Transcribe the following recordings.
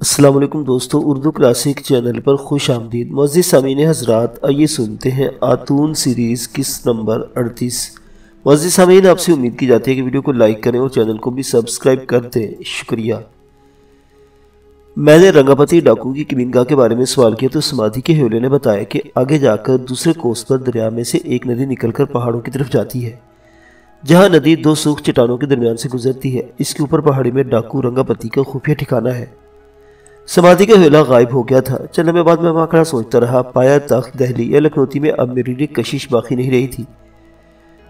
السلام علیکم دوستو، اردو کلاسک چینل پر خوش آمدید۔ معزز سامعین حضرات، آئیے سنتے ہیں آتون سیریز قسط نمبر 38۔ معزز سامعین، آپ سے امید کی جاتی ہے کہ ویڈیو کو لائک کریں اور چینل کو بھی سبسکرائب کر دیں۔ شکریہ۔ میں نے رنگاپتی ڈاکو کی کمینگاہ کے بارے میں سوال کیا تو سمادھی کے حیولے نے بتایا کہ آگے جا کر دوسرے کوس پر دریا میں سے ایک ندی نکل کر پہاڑوں کی طرف جاتی ہے، جہاں ندی دو سرخ چٹانوں کے درمیان سے گزرتی ہے۔ اس کے اوپر پہاڑی میں ڈاکو رنگاپتی کا خفیہ ٹھکانہ ہے۔ سمادھی کا حیولہ غائب ہو گیا تھا۔ چند لمحے بعد میں وہاں کھڑا سوچتا رہا، پایا تخت دہلی یا لکھنوتی میں اب میری لیے کشش باقی نہیں رہی تھی۔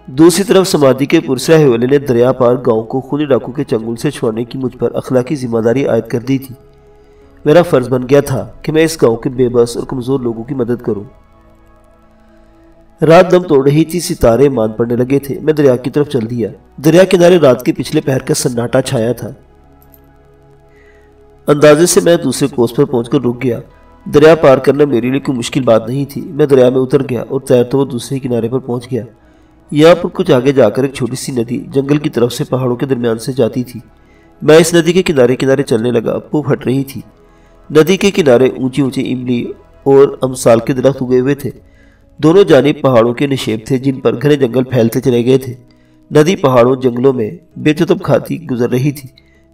دوسری طرف سمادھی کے پرسرا حیولے نے دریا پار گاؤں کو خونی ڈاکو کے چنگل سے چھوڑنے کی مجھ پر اخلاقی ذمہ داری عائد کر دی تھی۔ میرا فرض بن گیا تھا کہ میں اس گاؤں کے بے بس اور کمزور لوگوں کی مدد کروں۔ رات دم توڑ رہی تھی، ستارے مان پڑنے لگے تھے۔ میں دریا کی طرف چل دیا۔ دریا کنارے رات کے پچھلے پہر کا سناٹا چھایا تھا۔ اندازے سے میں دوسرے کوس پر پہنچ کر رک گیا۔ دریا پار کرنا میرے لیے کوئی مشکل بات نہیں تھی۔ میں دریا میں اتر گیا اور تیرتا ہوا دوسرے کنارے پر پہنچ گیا۔ یہاں پر کچھ آگے جا کر ایک چھوٹی سی ندی جنگل کی طرف سے پہاڑوں کے درمیان سے جاتی تھی۔ میں اس ندی کے کنارے کنارے چلنے لگا۔ پھوپ ہٹ رہی تھی۔ ندی کے کنارے اونچے اونچے املی اور امسال کے درخت اگے ہوئے تھے۔ دونوں جانب پہاڑوں کے نشیب تھے جن پر گھنے جنگل پھیلتے چلے گئے تھے۔ ندی پہاڑوں جنگلوں میں بے چتب کھاتی گزر رہی تھی۔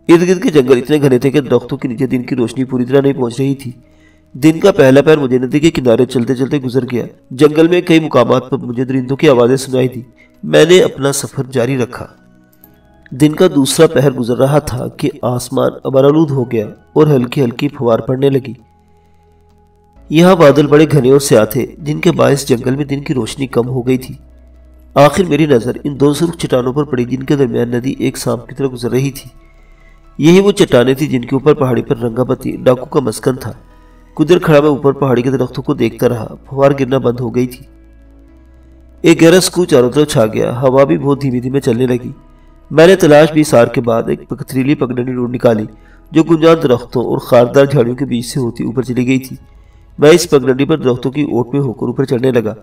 ارد گرد کے جنگل اتنے گھنے تھے کہ درختوں کے نیچے دن کی روشنی پوری طرح نہیں پہنچ رہی تھی۔ دن کا پہلا پہر مجھے ندی کے کنارے چلتے چلتے گزر گیا۔ جنگل میں کئی مقامات پر مجھے درندوں کی آوازیں سنائی دی۔ میں نے اپنا سفر جاری رکھا۔ دن کا دوسرا پہر گزر رہا تھا کہ آسمان ابرآلود ہو گیا اور ہلکی ہلکی پھوار پڑنے لگی۔ یہاں بادل بڑے گھنے اور سیاہ تھے جن کے باعث جنگل میں دن کی روشنی کم ہو گئی تھی۔ آخر میری نظر ان دو سرخ چٹانوں پر پڑی جن کے درمیان ندی ایک سانپ کی طرح گزر رہی تھی۔ یہی وہ چٹانیں تھیں جن کے اوپر پہاڑی پر رنگاپتی ڈاکو کا مسکن تھا۔ قدر کھڑا میں اوپر پہاڑی کے درختوں کو دیکھتا رہا۔ پھوار گرنا بند ہو گئی تھی۔ ایک گہرا سکون چاروں طرف چھا گیا۔ ہوا بھی بہت دھیمے دھیمے چلنے لگی۔ میں نے تلاش بھی سار کے بعد ایک پتھریلی پگڈنڈی ڈھونڈ نکالی جو گنجان درختوں اور خاردار جھاڑیوں کے بیچ سے ہوتی اوپر چلی گئی تھی۔ میں اس پگڈنڈی پر درختوں کی اوٹ میں ہو کر اوپر چڑھنے لگا۔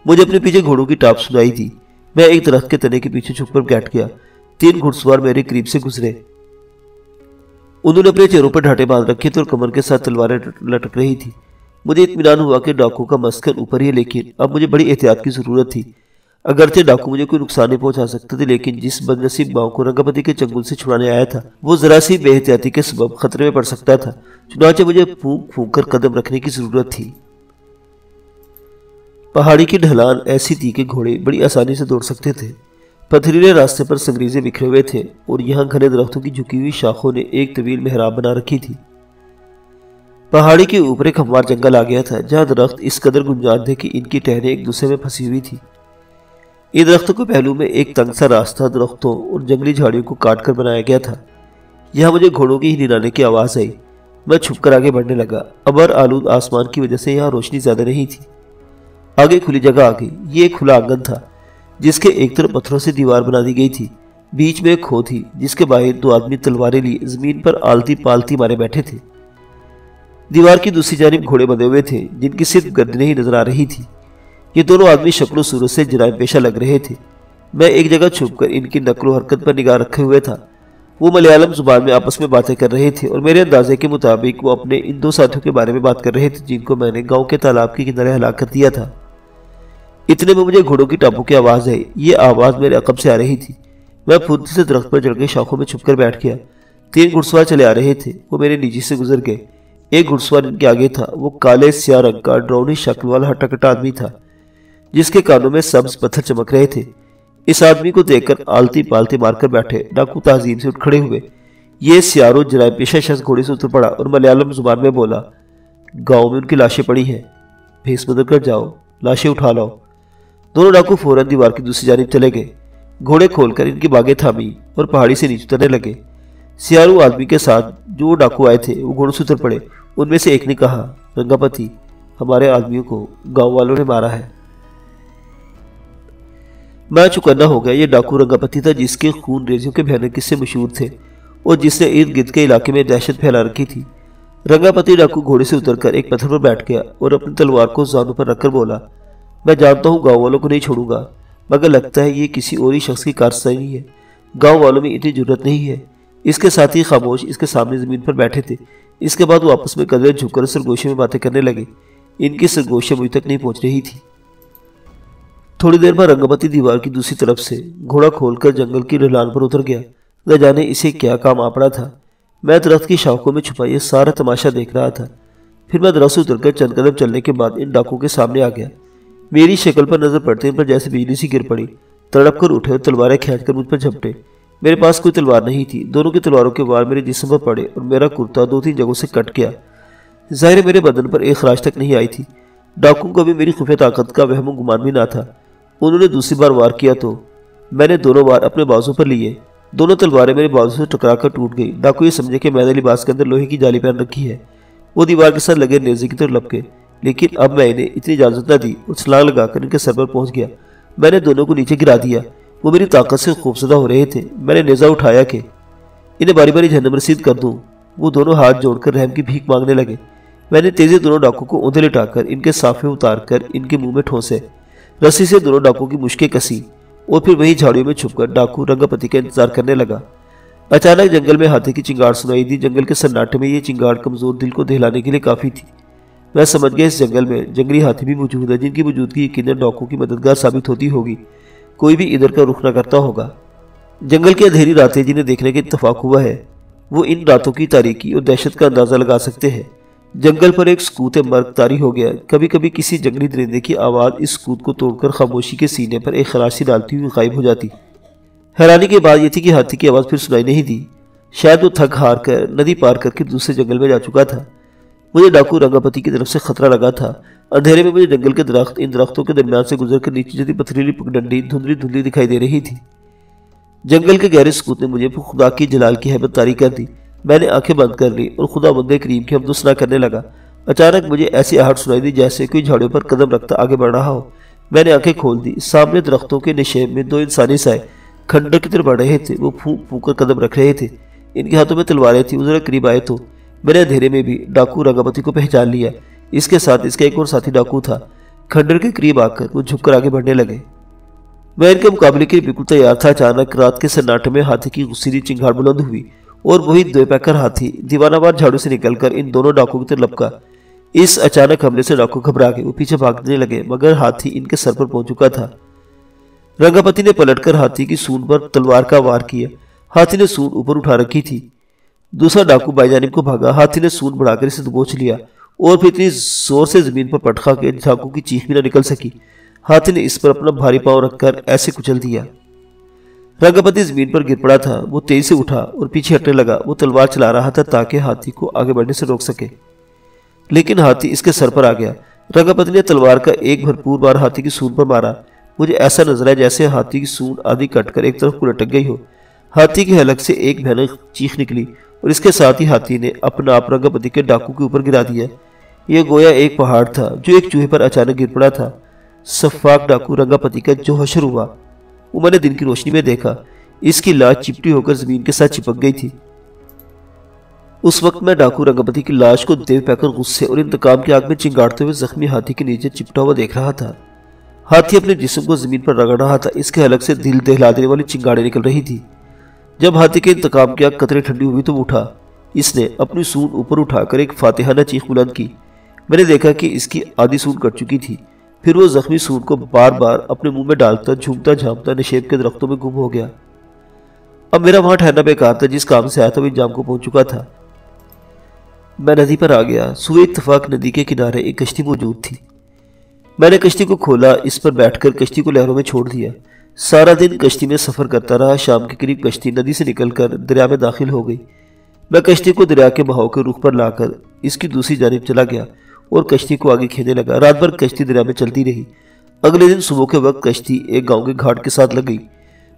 مجھے اپنے پیچھے گھوڑوں کی ٹاپ سنائی دی۔ میں ایک درخت کے تنے کے پیچھے چھپ کر بیٹھ گیا۔ 3 گھڑ سوار میرے قریب سے گزرے۔ انہوں نے اپنے چہروں پر ڈھاٹے باندھ رکھے تھے اور کمر کے ساتھ تلواریں لٹک رہی تھی۔ مجھے اطمینان ہوا کہ ڈاکو کا مسکن اوپر ہی، لیکن اب مجھے بڑی احتیاط کی ضرورت تھی۔ اگرچہ ڈاکو مجھے کوئی نقصان نہیں پہنچا سکتے تھے، لیکن جس بد نصیب گاؤں کو رنگاپتی کے چنگل سے چھڑانے آیا تھا وہ ذرا سی بے احتیاطی کے سبب خطرے میں پڑ سکتا تھا۔ چنانچہ مجھے پھونک پھونک کر قدم رکھنے کی ضرورت تھی۔ پہاڑی کی ڈھلان ایسی تھی کہ گھوڑے بڑی آسانی سے دوڑ سکتے تھے۔ پتھریلے راستے پر سنگریزے بکھرے ہوئے تھے اور یہاں گھنے درختوں کی جھکی ہوئی شاخوں نے ایک طویل محراب بنا رکھی تھی۔ پہاڑی کے اوپر ایک ہموار جنگل آ گیا تھا جہاں درخت اس قدر گنجان تھے کہ ان کی ٹہنیں ایک دوسرے میں پھنسی ہوئی تھی۔ ان درختوں کے پہلو میں ایک تنگ سا راستہ درختوں اور جنگلی جھاڑیوں کو کاٹ کر بنایا گیا تھا۔ یہاں مجھے گھوڑوں کی ہنہنانے کی آواز آئی۔ میں چھپ کر آگے بڑھنے لگا۔ ابر آلود آسمان کی وجہ سے یہاں روشنی زیادہ نہیں تھی۔ آگے کھلی جگہ آ گئی۔ یہ ایک کھلا آنگن تھا جس کے ایک طرف پتھروں سے دیوار بنا دی گئی تھی۔ بیچ میں ایک کھو تھی جس کے باہر 2 آدمی تلواریں لیے زمین پر آلتی پالتی مارے بیٹھے تھے۔ دیوار کی دوسری جانب گھوڑے بندھے ہوئے تھے جن کی صرف گردنیں ہی نظر آ رہی تھی۔ یہ دونوں آدمی شکل و صورت سے جرائم پیشہ لگ رہے تھے۔ میں ایک جگہ چھپ کر ان کی نقل و حرکت پر نگاہ رکھے ہوئے تھا۔ وہ ملیالم زبان میں آپس میں باتیں کر رہے تھے اور میرے اندازے کے مطابق وہ اپنے ان 2 ساتھیوں کے بارے میں بات کر رہے تھے جن کو میں نے گاؤں کے تالاب کے کنارے ہلاک کر دیا تھا۔ اتنے میں مجھے گھوڑوں کی ٹاپوں کی آواز آئی۔ یہ آواز میرے عقب سے آ رہی تھی۔ میں پھرتی سے درخت پر چڑھ کے شاخوں میں چھپ کر بیٹھ گیا۔ 3 گھڑ سوار چلے آ رہے تھے۔ وہ میرے نیچے سے گزر گئے۔ ایک گھڑ سوار ان کے آگے تھا۔ وہ کالے سیاہ رنگ کا ڈراؤنی شکل والا ہٹا کٹا آدمی تھا جس کے کانوں میں سبز پتھر چمک رہے تھے۔ اس آدمی کو دیکھ کر آلتی پالتی مار کر بیٹھے ڈاکو تعظیم سے اٹھ کھڑے ہوئے۔ یہ سیارو جرائم پیشہ شخص گھوڑے سے اتر پڑا اور ملیالم زبان میں بولا، گاؤں میں ان کی لاشیں پڑی ہیں، بھیس بدل کر جاؤ، لاشیں اٹھا لاؤ۔ دونوں ڈاکو فوراً دیوار کی دوسری جانب چلے گئے۔ گھوڑے کھول کر ان کی باگیں تھامی اور پہاڑی سے نیچے اترنے لگے۔ سیارو آدمی کے ساتھ جو ڈاکو آئے تھے وہ گھوڑوں سے اتر پڑے۔ ان میں سے ایک نے کہا، رنگاپتی، ہمارے آدمیوں کو گاؤں والوں نے مارا ہے۔ میں چوکنا ہو گیا۔ یہ ڈاکو رنگاپتی تھا جس کے خون ریزیوں کے بھیانک قصے مشہور تھے اور جس نے ارد گرد کے علاقے میں دہشت پھیلا رکھی تھی۔ رنگاپتی ڈاکو گھوڑے سے اتر کر ایک پتھر پر بیٹھ گیا اور اپنی تلوار کو زانوں پر رکھ کر بولا، میں جانتا ہوں گاؤں والوں کو نہیں چھوڑوں گا، مگر لگتا ہے یہ کسی اور ہی شخص کی کارستانی ہے۔ گاؤں والوں میں اتنی جرت نہیں ہے۔ اس کے ساتھی خاموش اس کے سامنے زمین پر بیٹھے تھے۔ اس کے بعد وہ آپس میں قدرے جھک کر سرگوشے میں باتیں کرنے لگے۔ ان کی سرگوشے مجھ تک نہیں پہنچ رہی تھی۔ تھوڑی دیر بعد رنگپتی دیوار کی دوسری طرف سے گھوڑا کھول کر جنگل کی ڈھلان پر اتر گیا۔ نہ جانے اسے کیا کام آ پڑا تھا۔ میں درخت کی شاخوں میں چھپا یہ سارا تماشا دیکھ رہا تھا۔ پھر میں درخت سے اتر کر چند قدم چلنے کے بعد ان ڈاکوؤں کے سامنے آ گیا۔ میری شکل پر نظر پڑتے ان پر جیسے بجلی سی گر پڑی، تڑپ کر اٹھے اور تلواریں کھینچ کر مجھ پر جھپٹے۔ میرے پاس کوئی تلوار نہیں تھی۔ دونوں کی تلواروں کے وار میرے جسم پر پڑے اور میرا کرتا 2-3 جگہوں سے کٹ گیا۔ ظاہر میرے بدن پر ایک خراش تک نہیں آئی تھی۔ ڈاکوؤں کو بھی میری خفیہ طاقت کا وہم و گمان بھی نہ تھا۔ انہوں نے دوسری بار وار کیا تو میں نے دونوں وار اپنے بازو پر لیے۔ دونوں تلواریں میرے بازو سے ٹکرا کر ٹوٹ گئی۔ ڈاکو یہ سمجھے کہ میں نے لباس کے اندر لوہے کی جالی پہن رکھی ہے۔ وہ دیوار کے ساتھ لگے نیزے کی طرف لپکے، لیکن اب میں انہیں اتنی اجازت نہ دی اور چھلانگ لگا کر ان کے سر پر پہنچ گیا۔ میں نے دونوں کو نیچے گرا دیا۔ وہ میری طاقت سے خوفزدہ ہو رہے تھے۔ میں نے نیزہ اٹھایا کہ انہیں باری باری جہنم رسید کر دوں۔ وہ دونوں ہاتھ جوڑ کر رحم کی بھیک مانگنے لگے۔ میں نے تیزی دونوں ڈاکو کو اوندھے لٹا کر ان کے صافے اتار کر ان کے منہ میں ٹھونسے، رسی سے دونوں ڈاکو کی مشکیں کسی اور پھر وہی جھاڑیوں میں چھپ کر ڈاکو رنگپتی کا انتظار کرنے لگا۔ اچانک جنگل میں ہاتھی کی چنگاڑ سنائی دی۔ جنگل کے سناٹے میں یہ چنگاڑ کمزور دل کو دہلانے کے لیے کافی تھی۔ میں سمجھ گیا اس جنگل میں جنگلی ہاتھی بھی موجود ہے، جن کی موجودگی یقیناً ڈاکو کی مددگار ثابت ہوتی ہوگی۔ کوئی بھی ادھر کا رخ نہ کرتا ہوگا۔ جنگل کی اندھیری راتیں جنہیں دیکھنے کے اتفاق ہوا ہے، وہ ان راتوں کی تاریکی اور دہشت کا اندازہ لگا سکتے ہیں۔ جنگل پر ایک سکوت مرگ طاری ہو گیا۔ کبھی کبھی کسی جنگلی درندے کی آواز اس سکوت کو توڑ کر خاموشی کے سینے پر ایک خراش سی ڈالتی ہوئی غائب ہو جاتی۔ حیرانی کی بات یہ تھی کہ ہاتھی کی آواز پھر سنائی نہیں دی۔ شاید وہ تھک ہار کر ندی پار کر کے دوسرے جنگل میں جا چکا تھا۔ مجھے ڈاکو رنگپتی کی طرف سے خطرہ لگا تھا۔ اندھیرے میں مجھے جنگل کے درخت، ان درختوں کے درمیان سے گزر کر نیچے جتی پتھریلی پگڈنڈی دھندلی دھندلی دکھائی دے رہی تھی۔ جنگل کے گہرے سکوت نے مجھے خدا کی جلال کی ہیبت طاری کر دی۔ میں نے آنکھیں بند کر لی اور خدا بندے کریم کی حمد و ثنا کرنے لگا۔ اچانک مجھے ایسی آہٹ سنائی دی جیسے کوئی جھاڑیوں پر قدم رکھتا آگے بڑھ رہا ہو۔ میں نے آنکھیں کھول دی۔ سامنے درختوں کے نشیب میں 2 انسانی سائے کھنڈر کی طرف بڑھ رہے تھے۔ وہ پھونک پھونک کر قدم رکھ رہے تھے۔ ان کے ہاتھوں میں تلواریں تھیں۔ وہ ذرا قریب آئے تو میں نے اندھیرے میں بھی ڈاکو رنگپتی کو پہچان لیا۔ اس کے ساتھ اس کا ایک اور ساتھی ڈاکو تھا۔ کھنڈر کے قریب آ کر وہ جھک کر آگے بڑھنے لگے۔ میں ان کے مقابلے کے لیے بالکل تیار تھا۔ اچانک رات کے سناٹے میں ہاتھی کی غصیلی چنگاڑ بلند ہوئی اور وہی 2 پیکر ہاتھی دیوانہ وار جھاڑو سے نکل کر ان دونوں ڈاکو کی طرف لپکا۔ اس اچانک حملے سے ڈاکو گھبرا گئے۔ وہ پیچھے بھاگنے لگے، مگر ہاتھی ان کے سر پر پہنچ چکا تھا۔ رنگپتی نے پلٹ کر ہاتھی کی سونڈ پر تلوار کا وار کیا۔ ہاتھی نے سونڈ اوپر اٹھا رکھی تھی۔ دوسرا ڈاکو بائیں جانب کو بھاگا۔ ہاتھی نے سونڈ بڑھا کر اسے دبوچ لیا اور پھر اتنی زور سے زمین پر پٹخا کہ ڈاکو کی چیخ بھی نہ نکل سکی۔ ہاتھی نے اس پر اپنا بھاری پاؤں رکھ کر ایسے کچل دیا۔ رنگپتی زمین پر گر پڑا تھا۔ وہ تیزی سے اٹھا اور پیچھے ہٹنے لگا۔ وہ تلوار چلا رہا تھا تاکہ ہاتھی کو آگے بڑھنے سے روک سکے، لیکن ہاتھی اس کے سر پر آ گیا۔ رنگپتی نے تلوار کا ایک بھرپور بار ہاتھی کی سونڈ پر مارا۔ مجھے ایسا نظر آیا جیسے ہاتھی کی سونڈ آدھی کٹ کر ایک طرف کو لٹک گئی ہو۔ ہاتھی کے حلق سے ایک بھیانک چیخ نکلی اور اس کے ساتھ ہی ہاتھی نے اپنا آپ رنگپتی کے ڈاکو کے اوپر گرا دیا۔ یہ گویا ایک پہاڑ تھا جو ایک چوہے پر اچانک گر پڑا تھا۔ سفاک ڈاکو رنگپتی کا جو حشر ہوا وہ میں نے دن کی روشنی میں دیکھا۔ اس کی لاش چپٹی ہو کر زمین کے ساتھ چپک گئی تھی۔ اس وقت میں ڈاکو رنگپتی کی لاش کو دیو پیکر غصے اور انتقام کی آگ میں چنگاڑتے ہوئے زخمی ہاتھی کے نیچے چپٹا ہوا دیکھ رہا تھا۔ ہاتھی اپنے جسم کو زمین پر رگڑ رہا تھا۔ اس کے حلق سے دل دہلا دینے والی چنگاڑیں نکل رہی تھی۔ جب ہاتھی کے انتقام کی آگ قطرے ٹھنڈی ہوئی تو وہ اٹھا۔ اس نے اپنی سونڈ اوپر اٹھا کر ایک فاتحانہ چیخ بلند کی۔ میں نے دیکھا کہ اس کی آدھی سونڈ کٹ چکی تھی۔ پھر وہ زخمی سونڈ کو بار بار اپنے منہ میں ڈالتا جھومتا جھامتا نشیب کے درختوں میں گم ہو گیا۔ اب میرا وہاں ٹھہرنا بیکار تھا۔ جس کام سے آیا تھا وہ انجام کو پہنچ چکا تھا۔ میں ندی پر آ گیا۔ سوئے اتفاق ندی کے کنارے ایک کشتی موجود تھی۔ میں نے کشتی کو کھولا، اس پر بیٹھ کر کشتی کو لہروں میں چھوڑ دیا۔ سارا دن کشتی میں سفر کرتا رہا۔ شام کے قریب کشتی ندی سے نکل کر دریا میں داخل ہو گئی۔ میں کشتی کو دریا کے بہاؤ کے رخ پر لا کر اس کی دوسری جانب چلا گیا اور کشتی کو آگے کھینچنے لگا۔ رات بھر کشتی دریا میں چلتی رہی۔ اگلے دن صبح کے وقت کشتی ایک گاؤں کے گھاٹ کے ساتھ لگ گئی۔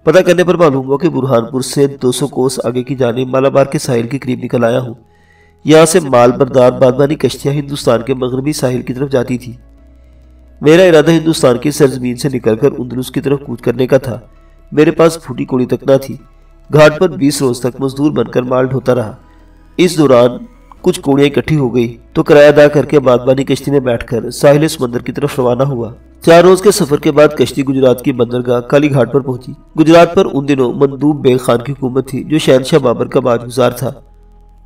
پتہ کرنے پر معلوم ہوا کہ برہان پور سے 200 کوس آگے کی جانب مالابار کے ساحل کے قریب نکل آیا ہوں۔ یہاں سے مال بردار بادبانی کشتیاں ہندوستان کے مغربی ساحل کی طرف جاتی تھی۔ میرا ارادہ ہندوستان کی سرزمین سے نکل کر اندلس کی طرف کوچ کرنے کا تھا۔ میرے پاس پھوٹی کوڑی تک نہ تھی۔ گھاٹ پر 20 روز تک مزدور بن کر مال ڈھوتا رہا۔ اس دوران کچھ کوڑیاں اکٹھی ہو گئی تو کرایہ ادا کر کے بادبانی کشتی میں بیٹھ کر ساحل سمندر کی طرف روانہ ہوا۔ 4 روز کے سفر کے بعد کشتی گجرات کی بندرگاہ کالی گھاٹ پر پہنچی۔ گجرات پر ان دنوں مندوب بیگ خان کی حکومت تھی جو شہنشاہ بابر کا باج گزار تھا۔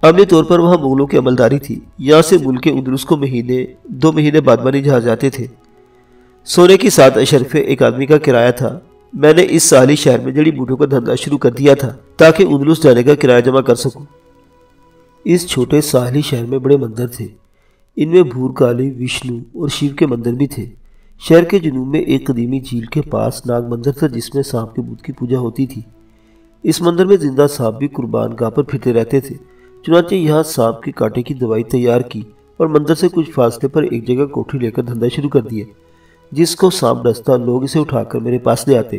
عملی طور پر وہاں مغلوں کی عملداری تھی۔ یہاں سے ملک اندلس کو 2 مہینے بادبانی جہاز جاتے تھے۔ سونے کی 7 اشرفے ایک آدمی کا کرایہ تھا۔ میں نے اس ساحلی شہر میں جڑی بوٹیوں کا دھندا شروع کر دیا تھا تاکہ اندلس جانے کا کرایہ جمع کر سکوں۔ اس چھوٹے ساحلی شہر میں بڑے مندر تھے۔ ان میں بھور کالی، وشنو اور شیو کے مندر بھی تھے۔ شہر کے جنوب میں ایک قدیمی جھیل کے پاس ناگ مندر تھا جس میں سانپ کے بت کی پوجا ہوتی تھی۔ اس مندر میں زندہ سانپ بھی قربان گاہ پر پھرتے رہتے تھے۔ چنانچہ یہاں سانپ کے کانٹے کی دوائی تیار کی اور مندر سے کچھ فاصلے پر ایک جگہ کوٹھی لے کر دھندا شروع کر دیا۔ جس کو سانپ ڈستا لوگ اسے اٹھا کر میرے پاس لے آتے۔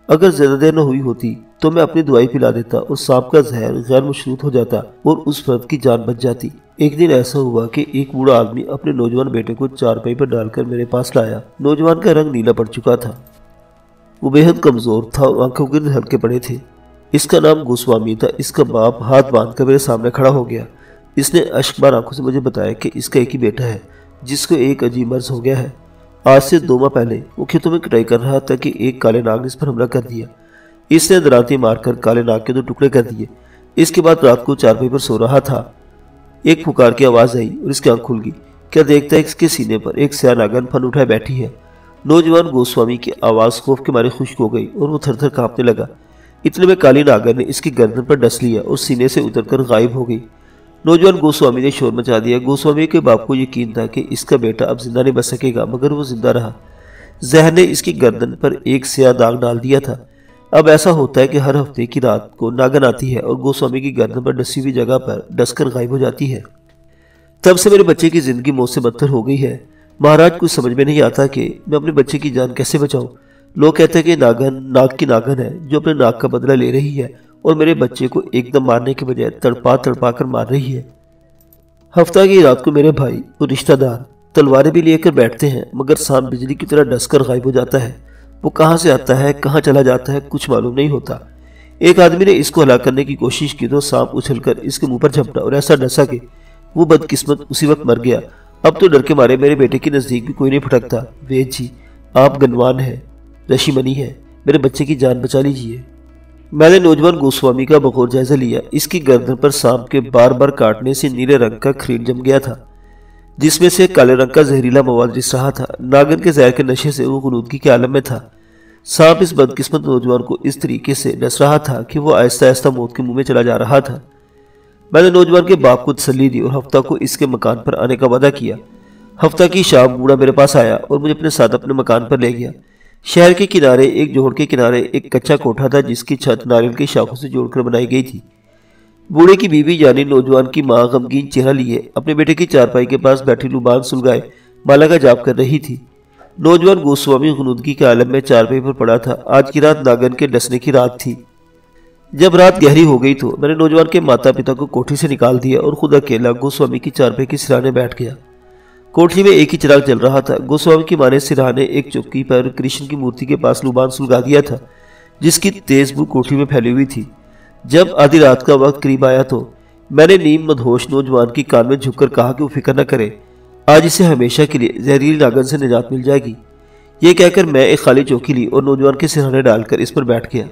اگر زیادہ دیر نہ ہوئی ہوتی تو میں اپنی دوائی پلا دیتا اور سانپ کا زہر غیر مشروط ہو جاتا اور اس فرد کی جان بچ جاتی۔ ایک دن ایسا ہوا کہ ایک بوڑھا آدمی اپنے نوجوان بیٹے کو چارپائی پر ڈال کر میرے پاس لایا۔ نوجوان کا رنگ نیلا پڑ چکا تھا، وہ بے حد کمزور تھا اور آنکھوں کے گرد ہلکے پڑے تھے۔ اس کا نام گوسوامی تھا۔ اس کا باپ ہاتھ باندھ کر میرے سامنے کھڑا ہو گیا۔ اس نے اشکبار آنکھوں سے مجھے بتایا کہ اس کا ایک ہی بیٹا ہے جس کو ایک عجیب مرض ہو گیا ہے۔ آج سے 2 ماہ پہلے وہ کھیتوں میں کٹائی کر رہا تھا کہ ایک کالے ناگ نے اس پر حملہ کر دیا۔ اس نے درانتی مار کر کالے ناگ کے 2 ٹکڑے کر دیے۔ اس کے بعد رات کو چارپائی پر سو رہا تھا۔ ایک پکار کی آواز آئی اور اس کی آنکھ کھل گئی۔ کیا دیکھتا ہے اس کے سینے پر ایک سیاہ ناگن پھن اٹھائے بیٹھی ہے۔ نوجوان گوسوامی کی آواز خوف کے مارے خشک ہو گئی اور وہ تھر تھر کانپنے لگا۔ اتنے میں کالی ناگر نے اس کی گردن پر ڈس لیا اور سینے سے اتر کر غائب ہو گئی۔ نوجوان گوسوامی نے شور مچا دیا۔ گوسوامی کے باپ کو یقین تھا کہ اس کا بیٹا اب زندہ نہیں بچ سکے گا، مگر وہ زندہ رہا۔ زہر نے اس کی گردن پر ایک سیاہ داغ ڈال دیا تھا۔ اب ایسا ہوتا ہے کہ ہر ہفتے کی رات کو ناگن آتی ہے اور گوسوامی کی گردن پر ڈسی ہوئی جگہ پر ڈس کر غائب ہو جاتی ہے۔ تب سے میرے بچے کی زندگی موت سے بدتر ہو گئی ہے۔ مہاراج کچھ سمجھ میں نہیں آتا کہ میں اپنے بچے کی جان کیسے بچاؤں۔ لوگ کہتے ہیں کہ ناگ کی ناگن ہے جو اپنے ناگ کا بدلہ لے رہی ہے اور میرے بچے کو ایک دم مارنے کے بجائے تڑپا تڑپا کر مار رہی ہے۔ ہفتہ کی رات کو میرے بھائی اور رشتہ دار تلواریں بھی لے کر بیٹھتے ہیں، مگر سانپ بجلی کی طرح ڈس کر غائب ہو جاتا ہے۔ وہ کہاں سے آتا ہے، کہاں چلا جاتا ہے، کچھ معلوم نہیں ہوتا۔ ایک آدمی نے اس کو ہلاک کرنے کی کوشش کی تو سانپ اچھل کر اس کے منہ پر جھپٹا اور ایسا ڈسا کہ وہ بدقسمت اسی وقت مر گیا۔ اب تو ڈر کے مارے میرے بیٹے کے نزدیک بھی کوئی نہیں پھٹکتا۔ وید جی، آپ گنوان ہیں، رشی منی ہے، میرے بچے کی جان بچا لیجیے۔ میں نے نوجوان گوسوامی کا بغور جائزہ لیا۔ اس کی گردن پر سانپ کے بار بار کاٹنے سے نیلے رنگ کا کھریل جم گیا تھا جس میں سے کالے رنگ کا زہریلا مواد رس رہا تھا۔ ناگن کے زہر کے نشے سے وہ غنودگی کے عالم میں تھا۔ سانپ اس بدقسمت نوجوان کو اس طریقے سے ڈس رہا تھا کہ وہ آہستہ آہستہ موت کے منہ میں چلا جا رہا تھا۔ میں نے نوجوان کے باپ کو تسلی دی اور ہفتہ کو اس کے مکان پر آنے کا وعدہ کیا۔ ہفتہ کی شام بوڑھا میرے پاس آیا اور مجھے اپنے ساتھ اپنے مکان پر لے گیا۔ شہر کے کنارے ایک جوہڑ کے کنارے ایک کچا کوٹھا تھا جس کی چھت ناریل کی شاخوں سے جوڑ کر بنائی گئی تھی۔ بوڑھے کی بیوی یعنی نوجوان کی ماں غمگین چہرہ لیے اپنے بیٹے کی چارپائی کے پاس بیٹھی لبان سلگائے مالا کا جاپ کر رہی تھی۔ نوجوان گوسوامی غنودگی کے عالم میں چارپائی پر پڑا تھا۔ آج کی رات ناگن کے ڈسنے کی رات تھی۔ جب رات گہری ہو گئی تو میں نے نوجوان کے ماتا پتا کو کوٹھی سے نکال دیا اور خود اکیلا گوسوامی کی چارپائی کی سرانے بیٹھ گیا۔ کوٹھی میں ایک ہی چراغ جل رہا تھا۔ گوسوامی کی ماں نے سرانے ایک چوکی پر کرشن کی مورتی کے پاس لبان سلگا دیا تھا جس کی تیز بو کوٹھی میں پھیلی ہوئی تھی۔ جب آدھی رات کا وقت قریب آیا تو میں نے نیم مدہوش نوجوان کی کان میں جھک کر کہا کہ وہ فکر نہ کرے، آج اسے ہمیشہ کے لیے زہریلی ناگن سے نجات مل جائے گی۔ یہ کہہ کر میں ایک خالی چوکی لی اور نوجوان کے سرہانے ڈال کر اس پر بیٹھ گیا۔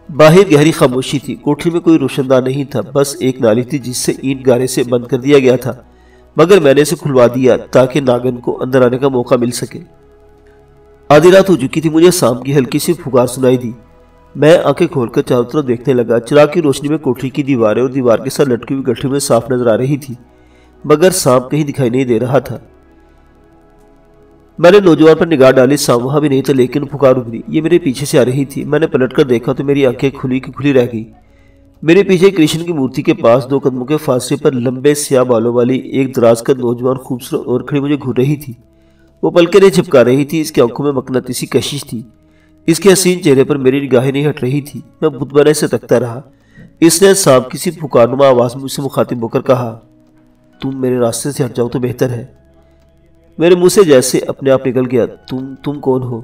باہر گہری خاموشی تھی۔ کوٹھی میں کوئی روشن دان نہیں تھا، بس ایک نالی تھی جس سے اینٹ گارے سے بند کر دیا گیا تھا، مگر میں نے اسے کھلوا دیا تاکہ ناگن کو اندر آنے کا موقع مل سکے۔ آدھی رات ہو چکی تھی۔ مجھے سانپ کی ہلکی سی پھکار سنائی دی۔ میں آنکھیں کھول کر چاروں طرف دیکھنے لگا۔ چراغ کی روشنی میں کوٹھی کی دیواریں اور دیوار کے ساتھ لٹکی ہوئی گٹھلی میں صاف نظر آ رہی تھی، مگر سانپ کہیں دکھائی نہیں دے رہا تھا۔ میں نے نوجوان پر نگاہ ڈالی، سانپ وہاں بھی نہیں تھا، لیکن پھکار ابھری۔ یہ میرے پیچھے سے آ رہی تھی۔ میں نے پلٹ کر دیکھا تو میری آنکھیں کھلی کی کھلی رہ گئی۔ میرے پیچھے کرشن کی مورتی کے پاس 2 قدموں کے فاصلے پر لمبے سیاہ بالوں والی ایک دراز قد نوجوان خوبصورت اور کھڑی مجھے گھور رہی تھی۔ وہ پلکیں نہیں جھپکا رہی تھی، اس کی آنکھوں میں مقناطیسی کشش تھی۔ اس کے حسین چہرے پر میری نگاہیں نہیں ہٹ رہی تھی۔ میں بت بنے سے تکتا رہا۔ اس نے سانپ کی سی پکارنما آواز میں مجھ سے مخاطب ہو کر کہا، تم میرے راستے سے ہٹ جاؤ تو بہتر ہے۔ میرے منہ سے جیسے اپنے آپ نکل گیا، تم کون ہو؟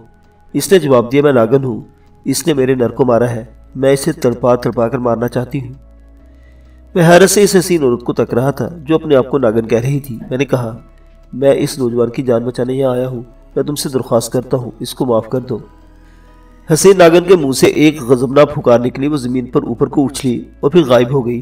اس نے جواب دیا، میں ناگن ہوں۔ اس نے میرے نر کو مارا ہے، میں اسے تڑپا تڑپا کر مارنا چاہتی ہوں۔ میں حیرت سے اس حسین عورت کو تک رہا تھا جو اپنے آپ کو ناگن کہہ رہی تھی۔ میں نے کہا، میں اس نوجوان کی جان بچانے یہاں آیا ہوں، میں تم سے درخواست کرتا ہوں اس کو معاف کر دو۔ حسین ناگن کے منہ سے ایک غضبناک پھکار نکلی۔ وہ زمین پر اوپر کو اچھلی اور پھر غائب ہو گئی۔